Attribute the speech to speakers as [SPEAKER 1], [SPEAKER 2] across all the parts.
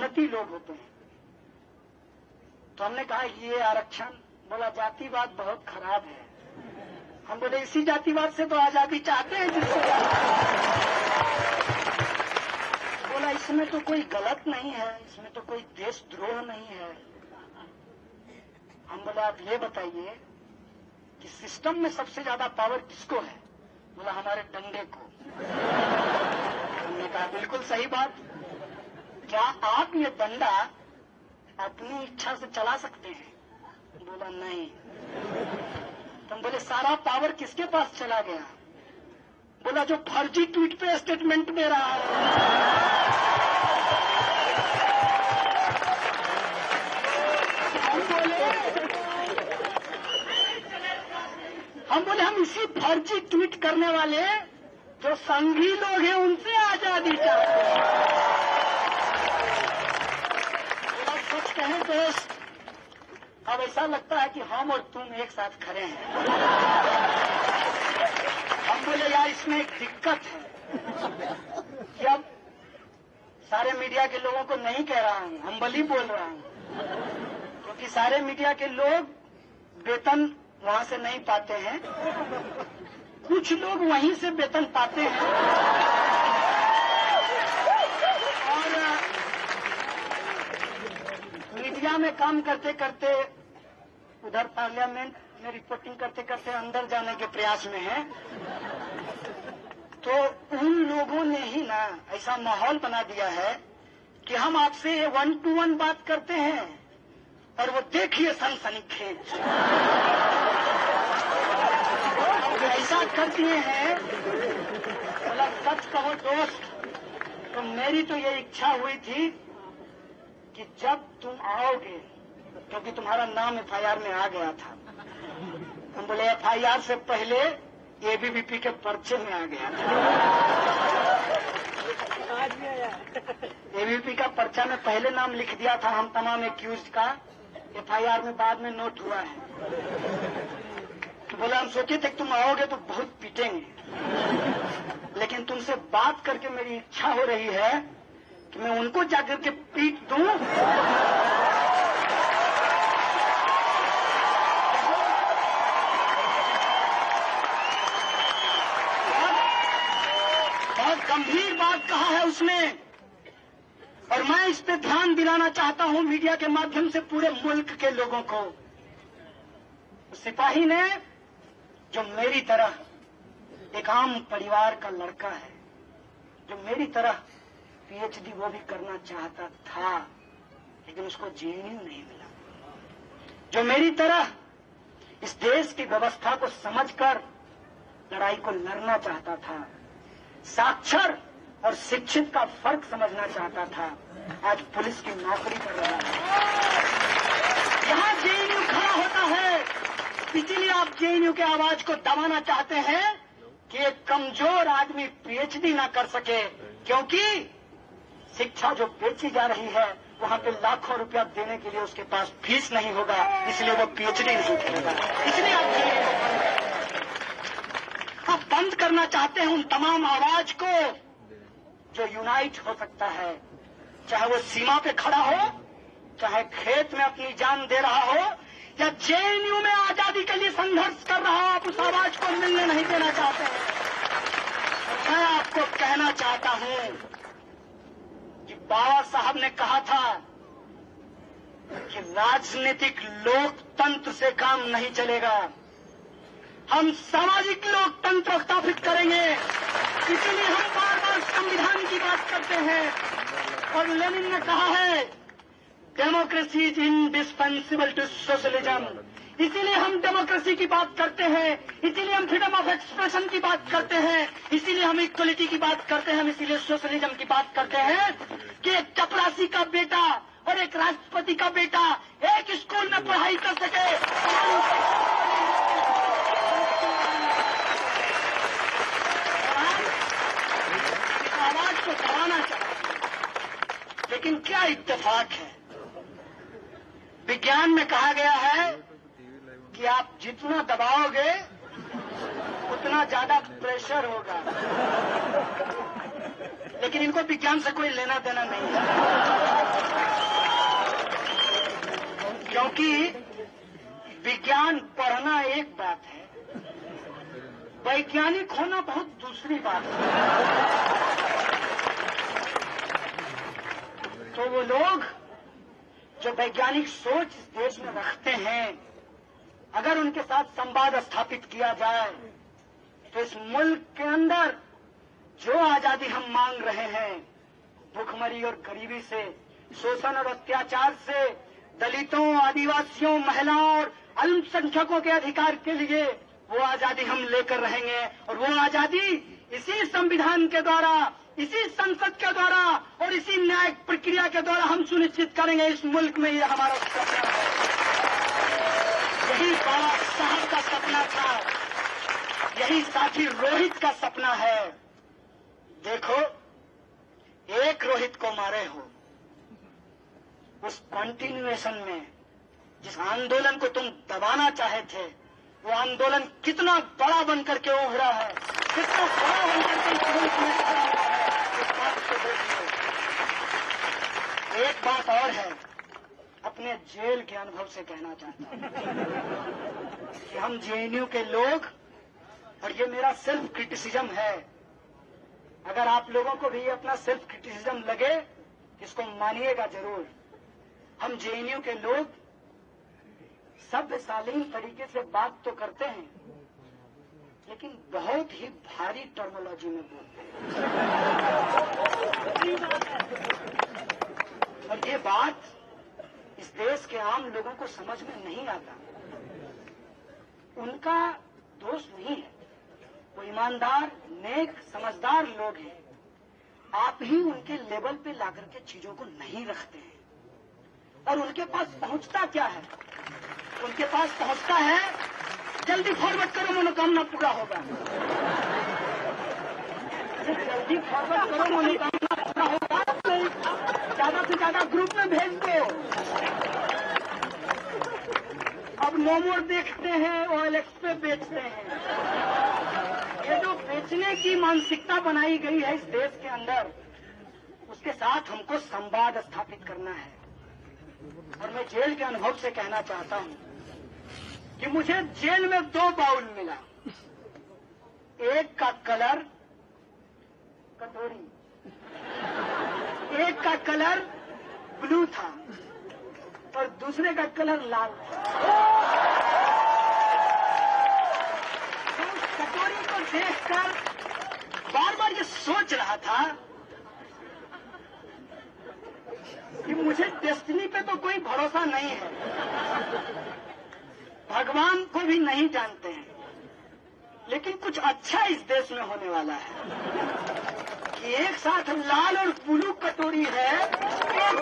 [SPEAKER 1] मेहनती लोग होते हैं। तो हमने कहा ये आरक्षण, बोला जातिवाद बहुत खराब है। हम बोले इसी जातिवाद से तो आजादी चाहते हैं जिससे बोला इसमें तो कोई गलत नहीं है, इसमें तो कोई देशद्रोह नहीं है। हम बोले आप ये बताइए कि सिस्टम में सबसे ज्यादा पावर किसको है? बोला हमारे डंडे को। हमने कहा बिल्कुल सही बात, क्या आप ये डंडा अपनी इच्छा से चला सकते हैं? बोला नहीं। तो हम बोले सारा पावर किसके पास चला गया? बोला जो फर्जी ट्वीट पे स्टेटमेंट दे रहा है। हम बोले हम इसी फर्जी ट्वीट करने वाले जो संघी लोग हैं उनसे आजादी चाहते हैं। सच कहें दोस्त, अब ऐसा लगता है कि हम और तुम एक साथ खड़े हैं। हम बोले यार इसमें एक दिक्कत है कि अब सारे मीडिया के लोगों को नहीं कह रहा हूं, हम्बली बोल रहा हूं, क्योंकि सारे मीडिया के लोग वेतन वहां से नहीं पाते हैं, कुछ लोग वहीं से वेतन पाते हैं। और मीडिया में काम करते करते उधर पार्लियामेंट में रिपोर्टिंग करते करते अंदर जाने के प्रयास में हैं। तो उन लोगों ने ही ना ऐसा माहौल बना दिया है कि हम आपसे 1-to-1 बात करते हैं और वो देखिए सनसनीखेज ऐसा कर दिए हैं। मतलब सच कहो दोस्त, तो मेरी तो ये इच्छा हुई थी कि जब तुम आओगे, क्योंकि तुम्हारा नाम एफआईआर में आ गया था, हम बोले एफआईआर से पहले एबीवीपी के पर्चे में आ गया था। एबीवीपी का पर्चा में पहले नाम लिख दिया था हम तमाम एक्यूज का, एफआईआर में बाद में नोट हुआ है। तो बोला हम सोचे थे कि तुम आओगे तो बहुत पीटेंगे, लेकिन तुमसे बात करके मेरी इच्छा हो रही है कि मैं उनको जाकर के पीट दूं। बहुत गंभीर बात कहा है उसने, और मैं इस पे ध्यान दिलाना चाहता हूं मीडिया के माध्यम से पूरे मुल्क के लोगों को। सिपाही ने जो मेरी तरह एक आम परिवार का लड़का है, जो मेरी तरह पीएचडी वो भी करना चाहता था, लेकिन उसको जेएनयू नहीं मिला, जो मेरी तरह इस देश की व्यवस्था को समझकर लड़ाई को लड़ना चाहता था, साक्षर और शिक्षित का फर्क समझना चाहता था, आज पुलिस की नौकरी कर रहा है। यहां जेएनयू खड़ा होता है, इसीलिए आप जेएनयू के आवाज को दबाना चाहते हैं कि एक कमजोर आदमी पीएचडी ना कर सके, क्योंकि शिक्षा जो बेची जा रही है वहां पे लाखों रुपया देने के लिए उसके पास फीस नहीं होगा, इसलिए वो पीएचडी नहीं करेगा। इसलिए आप बंद करना चाहते हैं उन तमाम आवाज को जो यूनाइट हो सकता है, चाहे वो सीमा पे खड़ा हो, चाहे खेत में अपनी जान दे रहा हो, या जेएनयू में आजादी के लिए संघर्ष कर रहा हो। आप उस आवाज को मिलने नहीं देना चाहते हैं। मैं आपको कहना चाहता हूं कि बाबा साहब ने कहा था कि राजनीतिक लोकतंत्र से काम नहीं चलेगा, हम सामाजिक लोकतंत्र स्थापित करेंगे। इसीलिए हम बार बार संविधान की बात करते हैं। और लेनिन ने कहा है democracy is indispensable to socialism, इसीलिए हम डेमोक्रेसी की बात करते हैं, इसीलिए हम फ्रीडम ऑफ एक्सप्रेशन की बात करते हैं, इसीलिए हम इक्वलिटी की बात करते हैं, हम इसीलिए सोशलिज्म की बात करते हैं कि एक चपरासी का बेटा और एक राष्ट्रपति का बेटा एक स्कूल में पढ़ाई कर सके। आवाज को दबाना चाहिए, लेकिन क्या इत्तेफाक है, विज्ञान में कहा गया है कि आप जितना दबाओगे उतना ज्यादा प्रेशर होगा, लेकिन इनको विज्ञान से कोई लेना देना नहीं है। क्योंकि विज्ञान पढ़ना एक बात है, वैज्ञानिक होना बहुत दूसरी बात है। तो वो लोग जो वैज्ञानिक सोच इस देश में रखते हैं, अगर उनके साथ संवाद स्थापित किया जाए तो इस मुल्क के अंदर जो आजादी हम मांग रहे हैं, भूखमरी और गरीबी से, शोषण और अत्याचार से, दलितों, आदिवासियों, महिलाओं और अल्पसंख्यकों के अधिकार के लिए वो आजादी हम लेकर रहेंगे। और वो आजादी इसी संविधान के द्वारा, इसी संसद के द्वारा और इसी न्यायिक प्रक्रिया के द्वारा हम सुनिश्चित करेंगे। इस मुल्क में ये हमारा सपना है, यही बाबा साहब का सपना था, यही साथी रोहित का सपना है। देखो, एक रोहित को मारे हो, उस कंटिन्यूएशन में जिस आंदोलन को तुम दबाना चाहे थे, वो आंदोलन कितना बड़ा बनकर के उभरा है, कितना बड़ा बनकर के इस मुल्क में खड़ा हुआ है, इस बात को देखिए। एक बात और है, अपने जेल के अनुभव से कहना चाहता हूं कि हम जेएनयू के लोग, और ये मेरा सेल्फ क्रिटिसिज्म है, अगर आप लोगों को भी अपना सेल्फ क्रिटिसिज्म लगे, इसको मानिएगा जरूर। हम जेएनयू के लोग सभ्यशालीन तरीके से बात तो करते हैं, लेकिन बहुत ही भारी टर्मोलॉजी में बोलते हैं। और ये बात इस देश के आम लोगों को समझ में नहीं आता। उनका दोष नहीं है, वो ईमानदार, नेक, समझदार लोग हैं। आप ही उनके लेवल पे लाकर के चीजों को नहीं रखते हैं। और उनके पास पहुंचता क्या है? उनके पास पहुंचता है, जल्दी फॉरवर्ड करो, मनोकामना पूरा होगा। जल्दी फॉरवर्ड करो, मनोकामना पूरा होगा। ज्यादा से ज्यादा ग्रुप में भेज दो। अब नो मोर देखते हैं, OLX पे बेचते हैं। ये जो बेचने की मानसिकता बनाई गई है इस देश के अंदर, उसके साथ हमको संवाद स्थापित करना है। और मैं जेल के अनुभव से कहना चाहता हूं कि मुझे जेल में 2 बाउल मिला। एक का कलर कटोरी, एक का कलर ब्लू था और दूसरे का कलर लाल था। तो उस कटोरी को देखकर बार बार ये सोच रहा था कि मुझे डेस्टिनी पे तो कोई भरोसा नहीं है, भगवान को भी नहीं जानते हैं, लेकिन कुछ अच्छा इस देश में होने वाला है कि एक साथ लाल और ब्लू कटोरी है, एक प्लेट,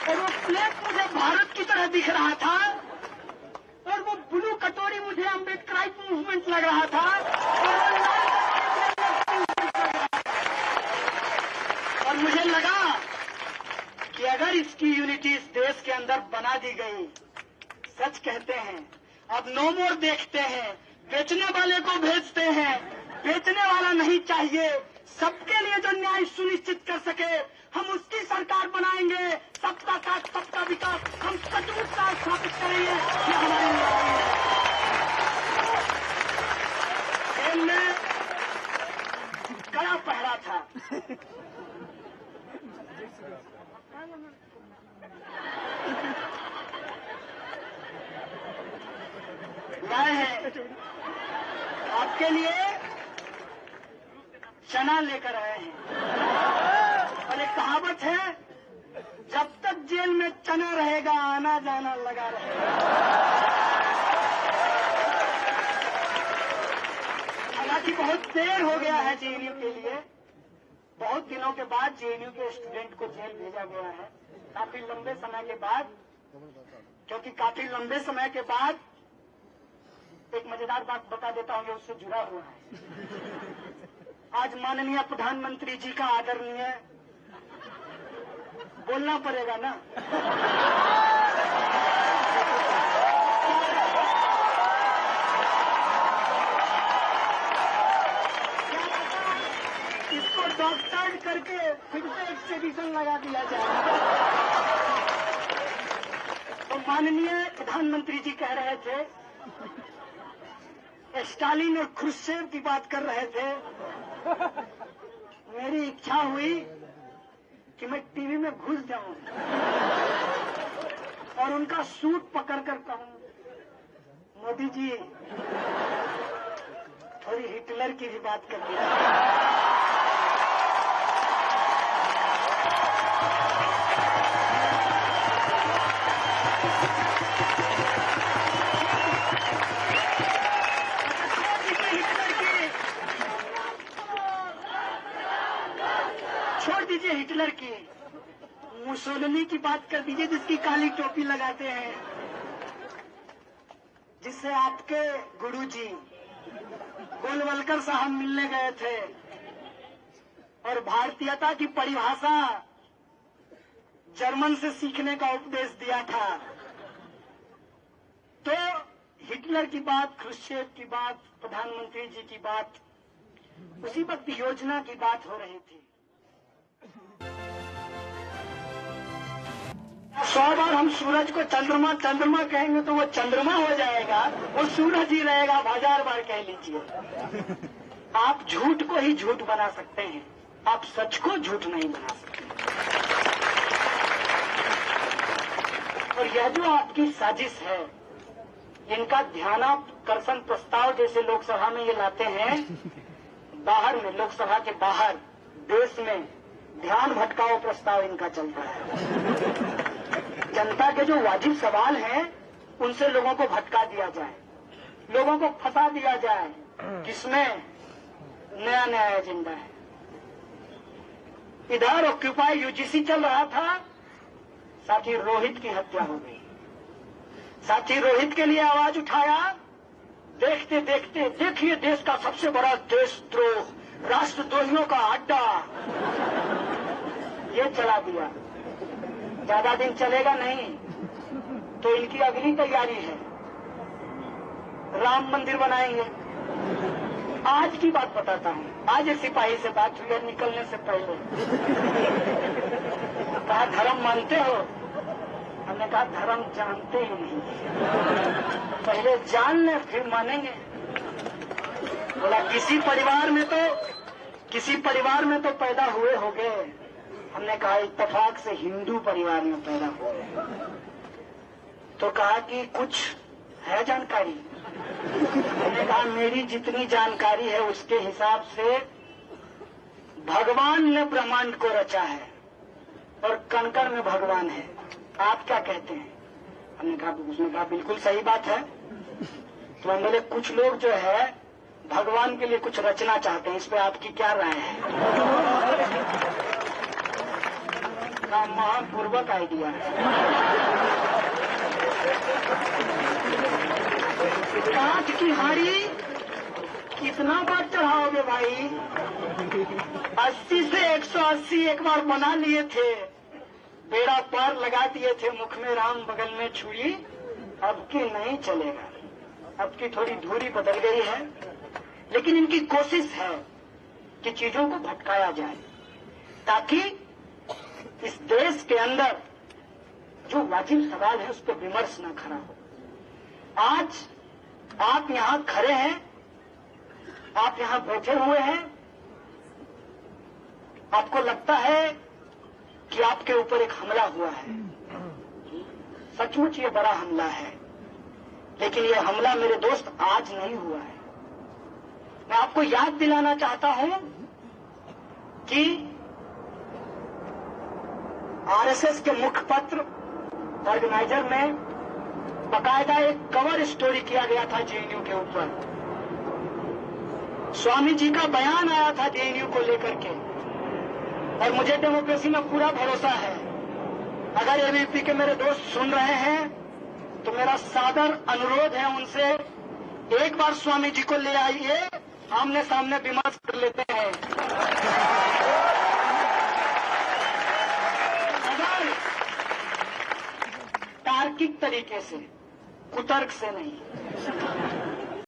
[SPEAKER 1] और वो प्लेट मुझे भारत की तरह दिख रहा था और वो ब्लू कटोरी मुझे अम्बेडकराइट मूवमेंट लग रहा था और मुझे लगा कि अगर इसकी यूनिटी इस देश के अंदर बना दी गई, सच कहते हैं, अब नो मोर देखते हैं, बेचने वाले को भेजते हैं, बेचने वाला नहीं चाहिए, सबके लिए जो न्याय सुनिश्चित कर सके, हम उसकी सरकार बनाएंगे। सबका साथ, सबका विकास, हम सचमुच साथ स्थापित करेंगे। ये हमारी लड़ाई है। जेल में कड़ा पहरा था, लाए हैं आपके लिए, चना लेकर आए हैं। और एक कहावत है, जब तक जेल में चना रहेगा आना जाना लगा रहेगा। हालांकि बहुत देर हो गया है जेएनयू के लिए, बहुत दिनों के बाद जेएनयू के स्टूडेंट को जेल भेजा गया है, काफी लंबे समय के बाद। क्योंकि काफी लंबे समय के बाद एक मजेदार बात बता देता हूं, जो उससे जुड़ा हुआ है। आज माननीय प्रधानमंत्री जी का आदरणीय बोलना पड़ेगा ना, इसको डॉक्टर करके फिर से एक्सपेडिशन लगा दिया जाए। तो माननीय प्रधानमंत्री जी कह रहे थे, स्टालिन और खुर्शेव की बात कर रहे थे। मेरी इच्छा हुई कि मैं टीवी में घुस जाऊं और उनका सूट पकड़ कर कहूं, मोदी जी थोड़ी हिटलर की भी बात कर दी। छोड़ दीजिए हिटलर की, मुसोलिनी की बात कर दीजिए, जिसकी काली टोपी लगाते हैं, जिससे आपके गुरुजी गोलवलकर साहब मिलने गए थे और भारतीयता की परिभाषा जर्मन से सीखने का उपदेश दिया था। तो हिटलर की बात, ख्रुश्चेव की बात, प्रधानमंत्री जी की बात, उसी वक्त योजना की बात हो रही थी। 100 बार हम सूरज को चंद्रमा चंद्रमा कहेंगे तो वो चंद्रमा हो जाएगा, वो सूरज ही रहेगा। 1000 बार कह लीजिए। आप झूठ को ही झूठ बना सकते हैं, आप सच को झूठ नहीं बना सकते। और यह जो आपकी साजिश है, इनका ध्यानाकर्षण प्रस्ताव जैसे लोकसभा में ये लाते हैं, बाहर में, लोकसभा के बाहर देश में ध्यान भटकाओ प्रस्ताव इनका चलता है। जनता के जो वाजिब सवाल हैं, उनसे लोगों को भटका दिया जाए, लोगों को फंसा दिया जाए, जिसमें नया नया एजेंडा है। इधर ऑक्यूपाई यूजीसी चल रहा था, साथी रोहित की हत्या हो गई। साथी रोहित के लिए आवाज उठाया, देखते देखते देखिए देश का सबसे बड़ा देशद्रोह, राष्ट्रद्रोहियों का अड्डा, ये चला दिया। ज्यादा दिन चलेगा नहीं तो इनकी अगली तैयारी है, राम मंदिर बनाएंगे। आज की बात बताता हूँ, आज एक सिपाही से बात हुई है निकलने से पहले। कहा धर्म मानते हो? हमने कहा धर्म जानते ही नहीं, पहले जान ले फिर मानेंगे। बोला किसी परिवार में तो पैदा हुए होंगे। हमने कहा इत्तेफाक से हिंदू परिवार में पैदा हुए। तो कहा कि कुछ है जानकारी? हमने कहा मेरी जितनी जानकारी है उसके हिसाब से भगवान ने ब्रह्मांड को रचा है और कण-कण में भगवान है। आप क्या कहते हैं? हमने कहा, उसने कहा बिल्कुल सही बात है। तो हम बोले कुछ लोग जो है भगवान के लिए कुछ रचना चाहते हैं, इस पे आपकी क्या राय है? महापूर्वक आइडिया है। कांच की हारी कितना बार चढ़ाओगे भाई? 80 से 180 एक बार बना लिए थे, बेड़ा पार लगा दिए थे, मुख में राम बगल में छुरी। अब की नहीं चलेगा, अब की थोड़ी दूरी बदल गई है, लेकिन इनकी कोशिश है कि चीजों को भटकाया जाए ताकि इस देश के अंदर जो वाजिब सवाल है उस पर विमर्श न खड़ा हो। आज आप यहां खड़े हैं, आप यहां बैठे हुए हैं, आपको लगता है कि आपके ऊपर एक हमला हुआ है। सचमुच ये बड़ा हमला है, लेकिन ये हमला मेरे दोस्त आज नहीं हुआ है। मैं आपको याद दिलाना चाहता हूं कि आरएसएस के मुखपत्र ऑर्गेनाइजर में बकायदा एक कवर स्टोरी किया गया था जेएनयू के ऊपर। स्वामी जी का बयान आया था जेएनयू को लेकर के, और मुझे डेमोक्रेसी में पूरा भरोसा है। अगर एबीपी के मेरे दोस्त सुन रहे हैं तो मेरा सादर अनुरोध है उनसे, एक बार स्वामी जी को ले आइए, आमने सामने विमर्श कर लेते हैं। तार्किक तरीके से, कुतर्क से नहीं।